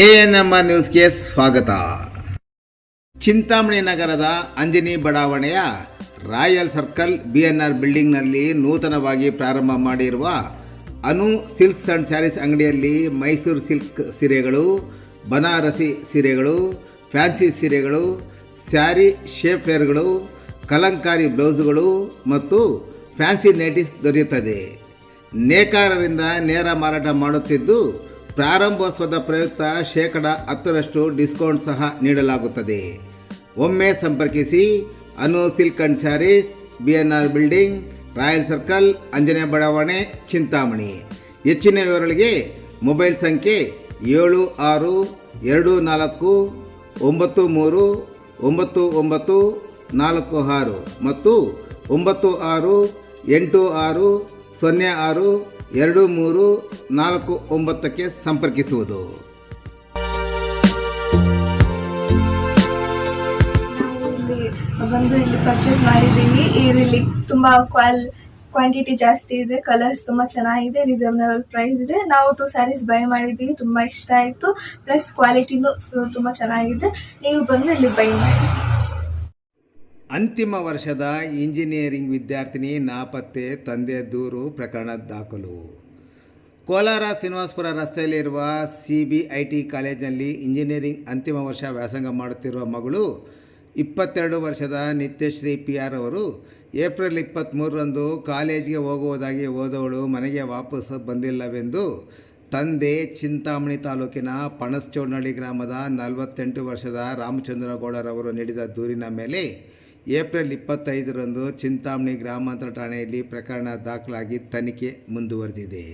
ANM ನ್ಯೂಸ್ಗೆ ಸ್ವಾಗತ. ಚಿಂತಾಮಣಿ ನಗರದ ಅಂಜನಿ ಬಡಾವಣೆಯ ರಾಯಲ್ ಸರ್ಕಲ್ ಬಿಎನ್ಆರ್ ಬಿಲ್ಡಿಂಗ್ನಲ್ಲಿ ನೂತನವಾಗಿ ಪ್ರಾರಂಭ ಮಾಡಿರುವ ಅನು ಸಿಲ್ಕ್ಸ್ ಆ್ಯಂಡ್ ಸ್ಯಾರೀಸ್ ಅಂಗಡಿಯಲ್ಲಿ ಮೈಸೂರು ಸಿಲ್ಕ್ ಸೀರೆಗಳು, ಬನಾರಸಿ ಸೀರೆಗಳು, ಫ್ಯಾನ್ಸಿ ಸೀರೆಗಳು, ಸ್ಯಾರಿ ಶೇಪ್ವೇರ್ಗಳು, ಕಲಂಕಾರಿ ಬ್ಲೌಸುಗಳು ಮತ್ತು ಫ್ಯಾನ್ಸಿ ನೈಟೀಸ್ ದೊರೆಯುತ್ತದೆ. ನೇಕಾರರಿಂದ ನೇರ ಮಾರಾಟ ಮಾಡುತ್ತಿದ್ದು ಪ್ರಾರಂಭೋತ್ಸವದ ಪ್ರಯುಕ್ತ 10% ಡಿಸ್ಕೌಂಟ್ ಸಹ ನೀಡಲಾಗುತ್ತದೆ. ಒಮ್ಮೆ ಸಂಪರ್ಕಿಸಿ Anu silk and sarees, BNR building, royal circle, Anjane ಬಡಾವಣೆ, ಚಿಂತಾಮಣಿ. ಹೆಚ್ಚಿನ ವಿವರಗಳಿಗೆ ಮೊಬೈಲ್ ಸಂಖ್ಯೆ 7692939946 ಮತ್ತು 9686062349ಕ್ಕೆ ಸಂಪರ್ಕಿಸುವುದು. ಇಲ್ಲಿ ಪರ್ಚೇಸ್ ಮಾಡಿದ್ದೀವಿ. ಇಲ್ಲಿ ತುಂಬ ಕ್ವಾಂಟಿಟಿ ಜಾಸ್ತಿ ಇದೆ, ಕಲರ್ಸ್ ತುಂಬ ಚೆನ್ನಾಗಿದೆ, ರೀಸನಬಲ್ ಪ್ರೈಸ್ ಇದೆ. ನಾವು 2 ಸ್ಯಾರೀಸ್ ಬೈ ಮಾಡಿದ್ದೀವಿ, ತುಂಬ ಇಷ್ಟ ಆಯಿತು. ಪ್ಲಸ್ ಕ್ವಾಲಿಟಿನೂ ತುಂಬ ಚೆನ್ನಾಗಿದೆ. ನೀವು ಬಂದು ಇಲ್ಲಿ ಬೈ ಮಾಡಿ. ಅಂತಿಮ ವರ್ಷದ ಇಂಜಿನಿಯರಿಂಗ್ ವಿದ್ಯಾರ್ಥಿನಿ ನಾಪತ್ತೆ, ತಂದೆ ದೂರು, ಪ್ರಕರಣ ದಾಖಲು. ಕೋಲಾರ ಶ್ರೀನಿವಾಸಪುರ ರಸ್ತೆಯಲ್ಲಿರುವ CBIT ಕಾಲೇಜಿನಲ್ಲಿ ಇಂಜಿನಿಯರಿಂಗ್ ಅಂತಿಮ ವರ್ಷ ವ್ಯಾಸಂಗ ಮಾಡುತ್ತಿರುವ ಮಗಳು 22 ವರ್ಷದ ನಿತ್ಯಶ್ರೀ PR ಅವರು ಏಪ್ರಿಲ್ 23ರಂದು ಕಾಲೇಜಿಗೆ ಹೋಗುವುದಾಗಿ ಹೋದವಳು ಮನೆಗೆ ವಾಪಸ್ ಬಂದಿಲ್ಲವೆಂದು ತಂದೆ ಚಿಂತಾಮಣಿ ತಾಲೂಕಿನ ಪಣಸ್ಚೋನಹಳ್ಳಿ ಗ್ರಾಮದ 48 ವರ್ಷದ ರಾಮಚಂದ್ರಗೌಡರವರು ನೀಡಿದ ದೂರಿನ ಮೇಲೆ ಏಪ್ರಿಲ್ 25ರಂದು ಚಿಂತಾಮಣಿ ಗ್ರಾಮಾಂತರ ಠಾಣೆಯಲ್ಲಿ ಪ್ರಕರಣ ದಾಖಲಾಗಿ ತನಿಖೆ ಮುಂದುವರೆದಿದೆ.